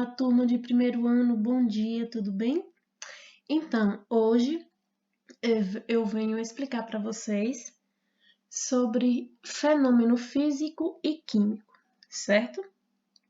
Olá, turma de primeiro ano, bom dia, tudo bem? Então, hoje eu venho explicar para vocês sobre fenômeno físico e químico, certo?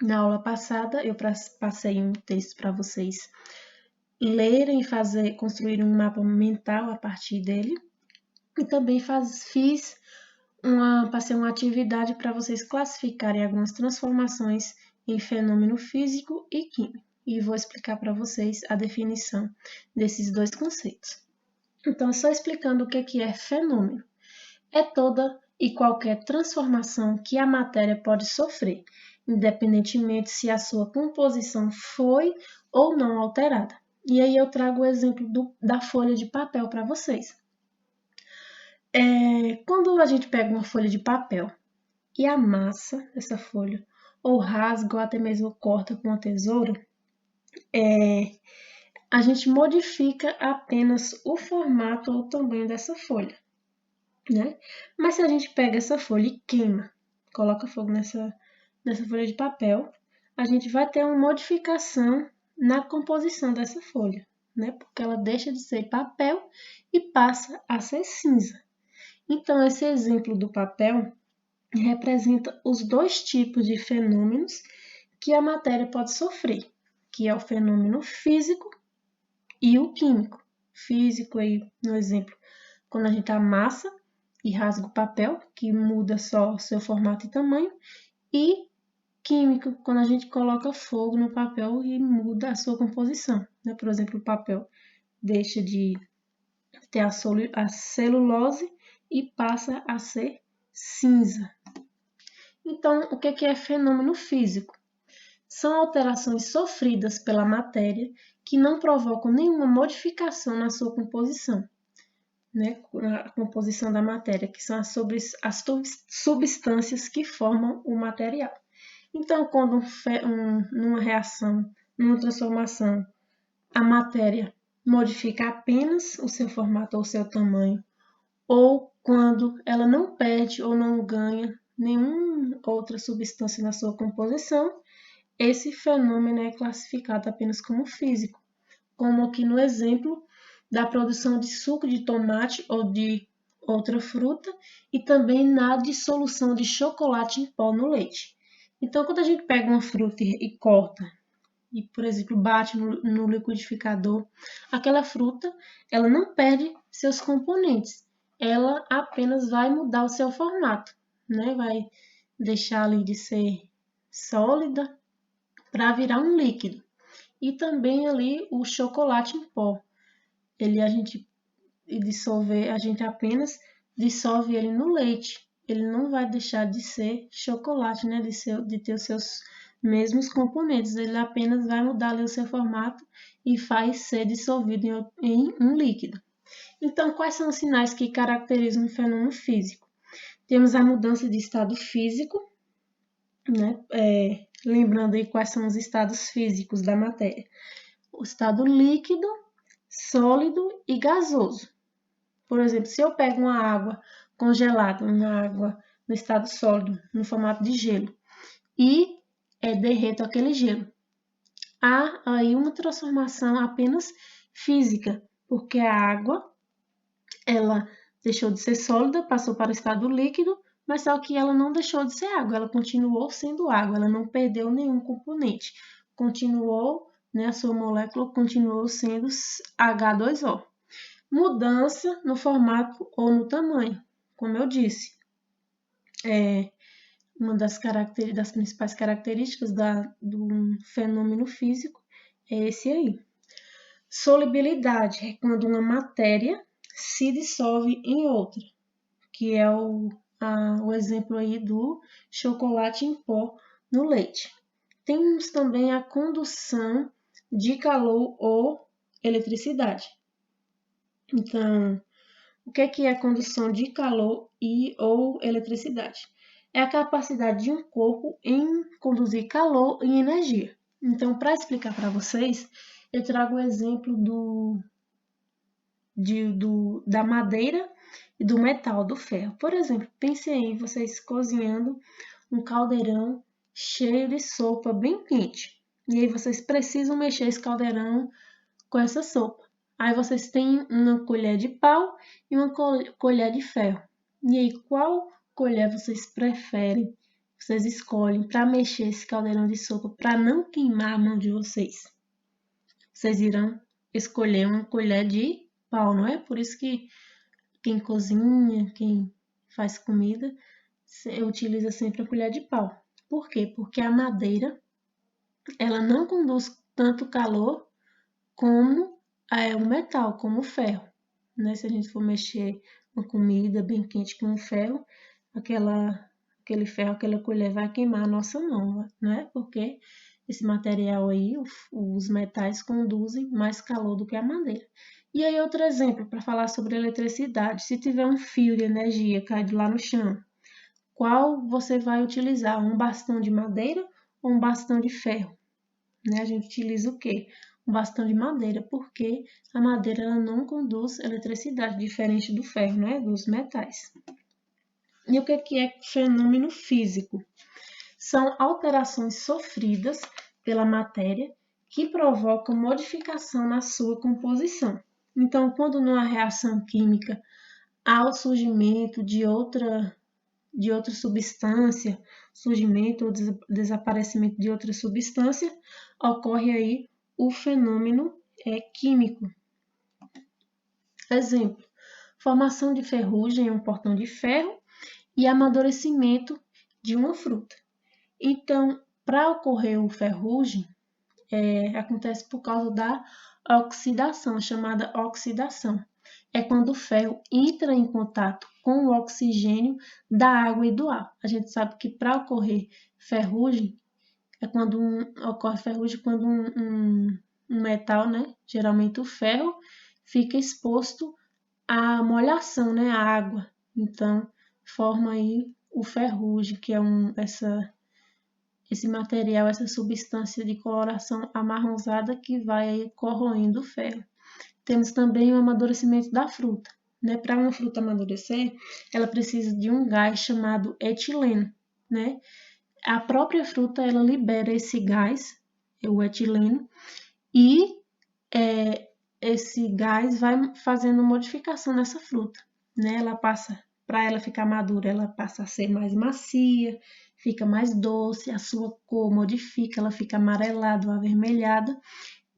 Na aula passada eu passei um texto para vocês lerem e construir um mapa mental a partir dele, e também passei uma atividade para vocês classificarem algumas transformações em fenômeno físico e químico. E vou explicar para vocês a definição desses dois conceitos. Então, só explicando o que é fenômeno. É toda e qualquer transformação que a matéria pode sofrer, independentemente se a sua composição foi ou não alterada. E aí eu trago o exemplo da folha de papel para vocês. Quando a gente pega uma folha de papel e amassa essa folha, ou rasga, ou até mesmo corta com a tesoura, a gente modifica apenas o formato ou o tamanho dessa folha, né? Mas se a gente pega essa folha e queima, coloca fogo nessa folha de papel, a gente vai ter uma modificação na composição dessa folha, né? Porque ela deixa de ser papel e passa a ser cinza. Então, esse exemplo do papel representa os dois tipos de fenômenos que a matéria pode sofrer, que é o fenômeno físico e o químico. Físico aí, no exemplo, quando a gente amassa e rasga o papel, que muda só seu formato e tamanho, e químico, quando a gente coloca fogo no papel e muda a sua composição, né? Por exemplo, o papel deixa de ter a celulose e passa a ser cinza. Então, o que é fenômeno físico? São alterações sofridas pela matéria que não provocam nenhuma modificação na sua composição, né? A composição da matéria, que são as substâncias que formam o material. Então, quando numa reação, numa transformação, a matéria modifica apenas o seu formato ou o seu tamanho, ou quando ela não perde ou não ganha nenhuma outra substância na sua composição, esse fenômeno é classificado apenas como físico, como aqui no exemplo da produção de suco de tomate ou de outra fruta, e também na dissolução de chocolate em pó no leite. Então, quando a gente pega uma fruta e corta, e, por exemplo, bate no liquidificador, aquela fruta, ela não perde seus componentes, ela apenas vai mudar o seu formato, né? Vai deixar ali de ser sólida para virar um líquido. E também ali o chocolate em pó. A gente apenas dissolve ele no leite. Ele não vai deixar de ser chocolate, né? De ter os seus mesmos componentes. Ele apenas vai mudar ali o seu formato e faz ser dissolvido em um líquido. Então, quais são os sinais que caracterizam um fenômeno físico? Temos a mudança de estado físico, né? Lembrando aí quais são os estados físicos da matéria. O estado líquido, sólido e gasoso. Por exemplo, se eu pego uma água congelada, uma água no estado sólido, no formato de gelo, e derreto aquele gelo, há aí uma transformação apenas física, porque a água, ela deixou de ser sólida, passou para o estado líquido, mas só que ela não deixou de ser água, ela continuou sendo água, ela não perdeu nenhum componente, continuou, né, a sua molécula continuou sendo H2O. Mudança no formato ou no tamanho, como eu disse, uma das principais características do fenômeno físico é esse aí. Solubilidade é quando uma matéria se dissolve em outra, que é o exemplo aí do chocolate em pó no leite. Temos também a condução de calor ou eletricidade. Então, o que é a condução de calor ou eletricidade? É a capacidade de um corpo em conduzir calor e energia. Então, para explicar para vocês, eu trago o exemplo da madeira e do metal, do ferro. Por exemplo, pensem em vocês cozinhando um caldeirão cheio de sopa bem quente. E aí vocês precisam mexer esse caldeirão com essa sopa. Aí vocês têm uma colher de pau e uma colher de ferro. E aí, qual colher vocês preferem? Vocês escolhem para mexer esse caldeirão de sopa para não queimar a mão de vocês. Vocês irão escolher uma colher de pau, não é? Por isso que quem cozinha, quem faz comida, utiliza sempre a colher de pau. Por quê? Porque a madeira, ela não conduz tanto calor como o metal, como o ferro. Né? Se a gente for mexer uma comida bem quente com o ferro, aquele ferro, aquela colher vai queimar a nossa mão, né? Porque esse material aí, os metais conduzem mais calor do que a madeira. E aí outro exemplo para falar sobre eletricidade. Se tiver um fio de energia caído lá no chão, qual você vai utilizar? Um bastão de madeira ou um bastão de ferro? Né? A gente utiliza o quê? Um bastão de madeira, porque a madeira ela não conduz eletricidade, diferente do ferro, né? Dos metais. E o que é fenômeno físico? São alterações sofridas pela matéria que provocam modificação na sua composição. Então, quando numa reação química há o surgimento de outra substância, surgimento ou desaparecimento de outra substância, ocorre aí o fenômeno químico. Exemplo, formação de ferrugem em um portão de ferro e amadurecimento de uma fruta. Então, para ocorrer o ferrugem, acontece por causa da oxidação, chamada oxidação. É quando o ferro entra em contato com o oxigênio da água e do ar. A gente sabe que para ocorrer ferrugem, ocorre ferrugem quando um metal, né, geralmente o ferro, fica exposto à molhação, né, à água. Então, forma aí o ferrugem, que é esse material, essa substância de coloração amarronzada que vai aí corroendo o ferro. Temos também o amadurecimento da fruta. Né? Para uma fruta amadurecer, ela precisa de um gás chamado etileno. Né? A própria fruta ela libera esse gás, o etileno, e esse gás vai fazendo modificação nessa fruta. Né? Ela passa, para ela ficar madura, ela passa a ser mais macia, fica mais doce, a sua cor modifica, ela fica amarelada ou avermelhada.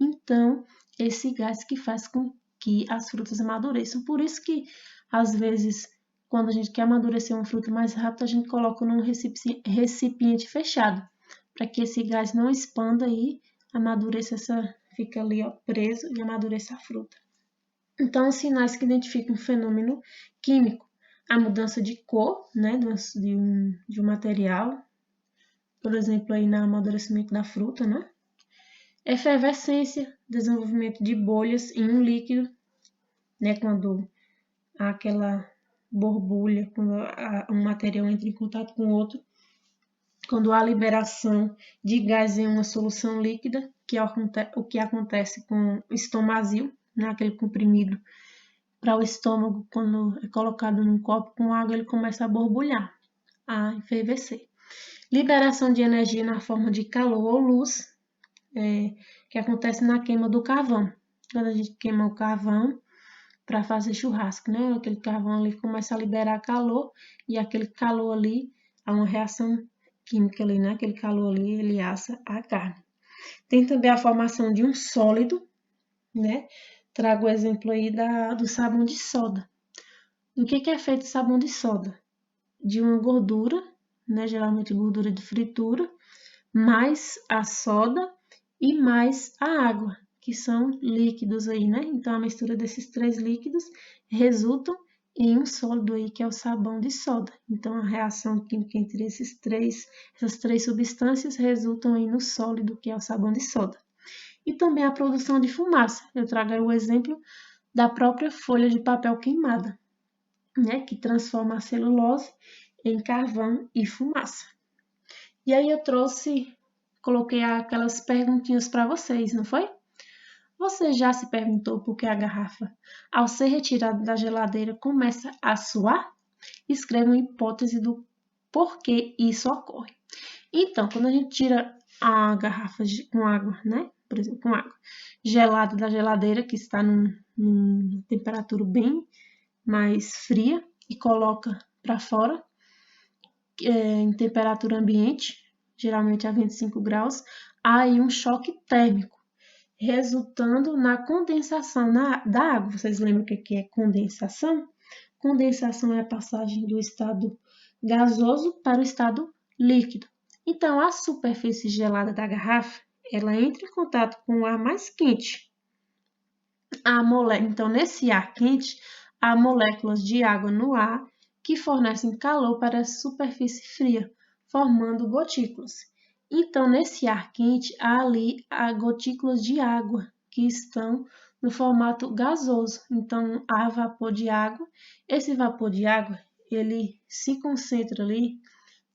Então, esse gás que faz com que as frutas amadureçam. Por isso que, às vezes, quando a gente quer amadurecer uma fruta mais rápido, a gente coloca num recipiente fechado, para que esse gás não expanda e amadureça fica ali preso e amadureça a fruta. Então, os sinais que identificam um fenômeno químico, a mudança de cor, né, de um material, por exemplo, aí no amadurecimento da fruta, né? Efervescência, desenvolvimento de bolhas em um líquido, né, quando há aquela borbulha, quando um material entra em contato com o outro, quando há liberação de gás em uma solução líquida, que é o que acontece com o estomazil, né, aquele comprimido para o estômago, quando é colocado num copo com água, ele começa a borbulhar, a efervescer. Liberação de energia na forma de calor ou luz, que acontece na queima do carvão. Quando a gente queima o carvão para fazer churrasco, né? Aquele carvão ali começa a liberar calor e aquele calor ali, há uma reação química ali, né? Aquele calor ali, ele assa a carne. Tem também a formação de um sólido, né? Trago o exemplo aí do sabão de soda. Do que é feito o sabão de soda? De uma gordura, né? Geralmente gordura de fritura, mais a soda e mais a água, que são líquidos aí, né? Então, a mistura desses três líquidos resultam em um sólido aí, que é o sabão de soda. Então, a reação química entre essas três substâncias resultam aí no sólido, que é o sabão de soda. E também a produção de fumaça. Eu trago aí o exemplo da própria folha de papel queimada, né? Que transforma a celulose em carvão e fumaça. E aí eu coloquei aquelas perguntinhas para vocês, não foi? Você já se perguntou por que a garrafa, ao ser retirada da geladeira, começa a suar? Escreva uma hipótese do porquê isso ocorre. Então, quando a gente tira a garrafa com água, né? Por exemplo, com água gelada da geladeira, que está numa temperatura bem mais fria, e coloca para fora, em temperatura ambiente, geralmente a 25 graus, há aí um choque térmico, resultando na condensação da água. Vocês lembram o que é condensação? Condensação é a passagem do estado gasoso para o estado líquido. Então, a superfície gelada da garrafa, ela entra em contato com o ar mais quente. Então, nesse ar quente, há moléculas de água no ar que fornecem calor para a superfície fria, formando gotículas. Então, nesse ar quente, há gotículas de água que estão no formato gasoso. Então, há vapor de água. Esse vapor de água, ele se concentra ali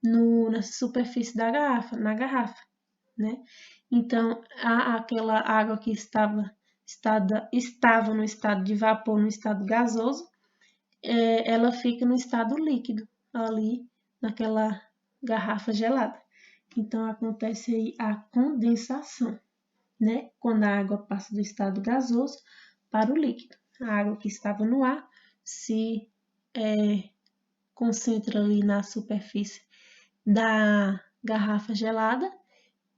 na superfície da garrafa, na garrafa, né? Então, aquela água que estava no estado de vapor, no estado gasoso, ela fica no estado líquido, ali naquela garrafa gelada. Então, acontece aí a condensação, né? Quando a água passa do estado gasoso para o líquido. A água que estava no ar se concentra ali na superfície da garrafa gelada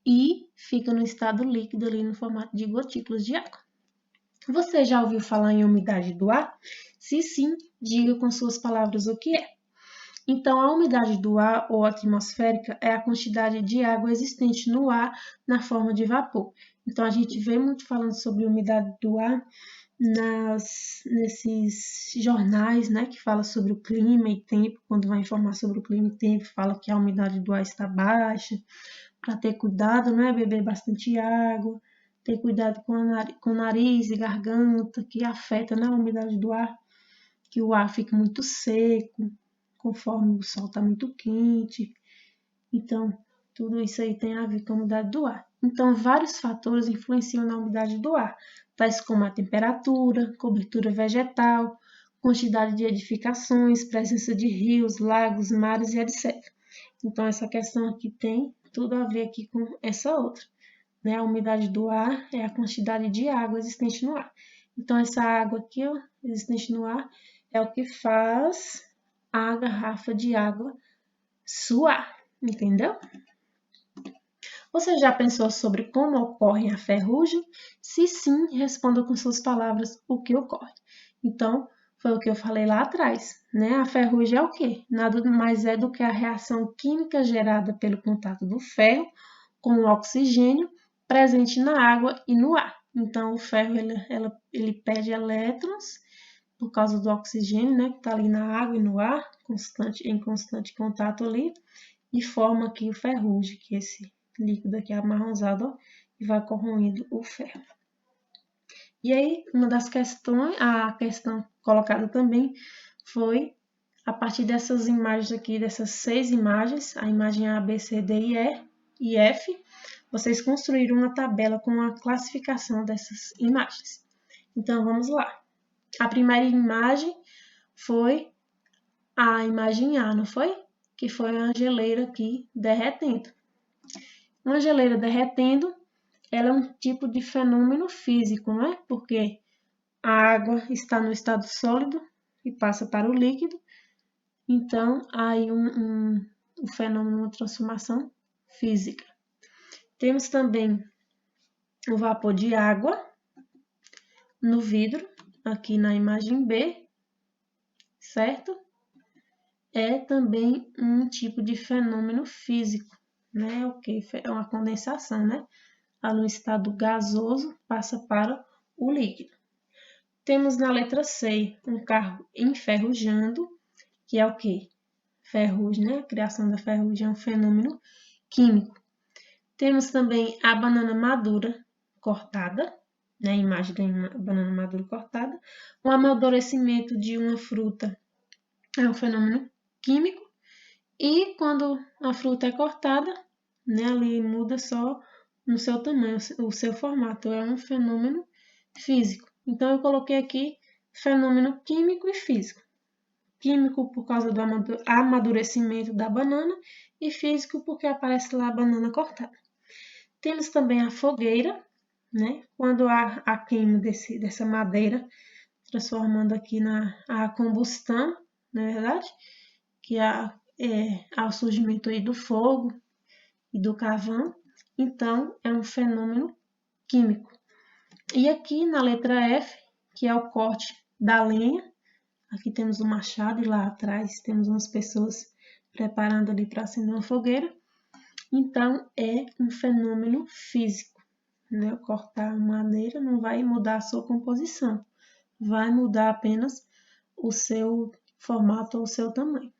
e fica no estado líquido ali no formato de gotículas de água. Você já ouviu falar em umidade do ar? Se sim, diga com suas palavras o que é. Então, a umidade do ar ou atmosférica é a quantidade de água existente no ar na forma de vapor. Então, a gente vê muito falando sobre umidade do ar nesses jornais, né, que fala sobre o clima e tempo. Quando vai informar sobre o clima e tempo, fala que a umidade do ar está baixa, para ter cuidado, né, beber bastante água, ter cuidado com o nariz e garganta, que afeta, né, a umidade do ar, que o ar fica muito seco, conforme o sol está muito quente. Então, tudo isso aí tem a ver com a umidade do ar. Então, vários fatores influenciam na umidade do ar, tais como a temperatura, cobertura vegetal, quantidade de edificações, presença de rios, lagos, mares e etc. Então, essa questão aqui tem tudo a ver aqui com essa outra, né? A umidade do ar é a quantidade de água existente no ar. Então, essa água aqui, ó, existente no ar, é o que faz a garrafa de água suar, entendeu? Você já pensou sobre como ocorre a ferrugem? Se sim, responda com suas palavras o que ocorre. Então, foi o que eu falei lá atrás, né? A ferrugem é o quê? Nada mais é do que a reação química gerada pelo contato do ferro com o oxigênio presente na água e no ar. Então, o ferro ele perde elétrons por causa do oxigênio, né, que está ali na água e no ar, em constante contato ali, e forma aqui o ferrugem, que é esse líquido aqui amarronzado, ó, e vai corroendo o ferro. E aí, uma das questões, a questão colocada também foi, a partir dessas imagens aqui, dessas 6 imagens, a imagem A, B, C, D e F, vocês construíram uma tabela com a classificação dessas imagens. Então, vamos lá. A primeira imagem foi a imagem A, não foi? Que foi a geleira aqui derretendo. Uma geleira derretendo, ela é um tipo de fenômeno físico, não é? Porque a água está no estado sólido e passa para o líquido. Então, há aí um fenômeno, uma transformação física. Temos também o vapor de água no vidro, aqui na imagem B, certo? É também um tipo de fenômeno físico, né? O que é uma condensação, né? No estado gasoso passa para o líquido. Temos na letra C um carro enferrujando, que é o que? Ferrugem, né? A criação da ferrugem é um fenômeno químico. Temos também a banana madura cortada, né? A imagem da banana madura cortada. O amadurecimento de uma fruta é um fenômeno químico. E quando a fruta é cortada, né? Ali muda só no seu tamanho, o seu formato. É um fenômeno físico. Então, eu coloquei aqui fenômeno químico e físico. Químico por causa do amadurecimento da banana e físico porque aparece lá a banana cortada. Temos também a fogueira, né? Quando há a queima dessa madeira, transformando aqui a combustão, não é verdade? Que há o surgimento aí do fogo e do carvão. Então, é um fenômeno químico. E aqui na letra F, que é o corte da lenha, aqui temos o machado e lá atrás temos umas pessoas preparando ali para acender uma fogueira. Então, é um fenômeno físico, né? Cortar madeira não vai mudar a sua composição, vai mudar apenas o seu formato ou o seu tamanho.